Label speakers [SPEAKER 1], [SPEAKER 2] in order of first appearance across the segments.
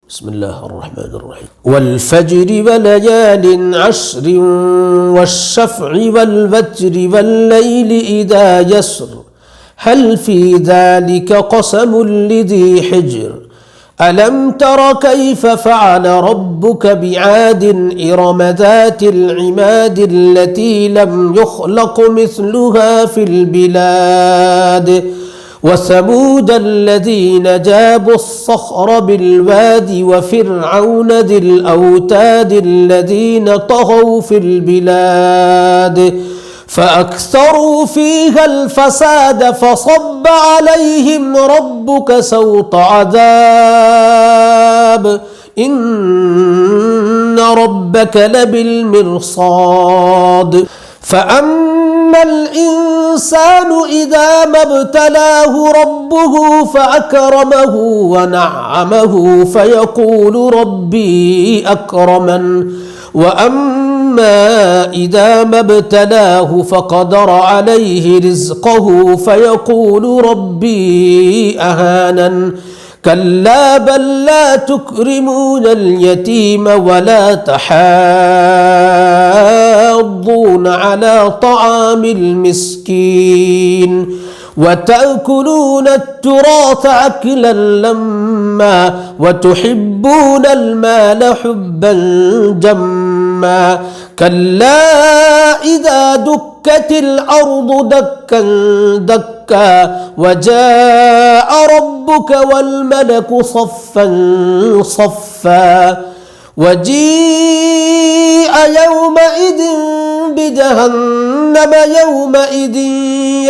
[SPEAKER 1] بسم الله الرحمن الرحيم. والفجر وليال عشر والشفع والوتر والليل إذا يسر هل في ذلك قسم لذي حجر ألم تر كيف فعل ربك بعاد إرم ذات العماد التي لم يخلق مثلها في البلاد وثمود الذين جابوا الصخر بالواد وفرعون ذي الأوتاد الذين طغوا في البلاد فأكثروا فيها الفساد فصب عليهم ربك سوط عذاب إن ربك لبالمرصاد فأما الإنسان إذا ما ابتلاه ربه فأكرمه ونعمه فيقول ربي أكرمن وأما إذا ما ابتلاه فقدر عليه رزقه فيقول ربي أهانن كلا بل لا تكرمون اليتيم ولا تحاضون على طعام المسكين وتأكلون التراث أكلا لما وتحبون المال حبا جما كلا إذا دكت الأرض دكا دكا وجاء ربك والملك صفا صفا وجيء يومئذ بجهنم يومئذ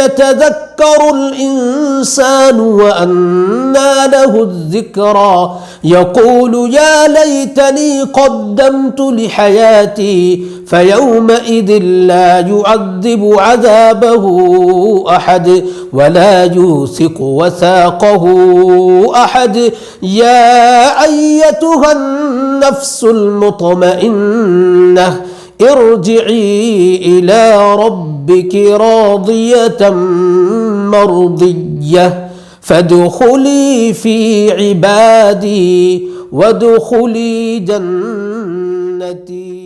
[SPEAKER 1] يتذكر الإنسان وأنى له الذكرى يقول يا ليتني قدمت لحياتي فيومئذ لا يعذب عذابه أحد ولا يوثق وثاقه أحد يا أيتها النفس المطمئنة ارجعي إلى ربك راضية مرضية فادخلي في عبادي وادخلي جنتي.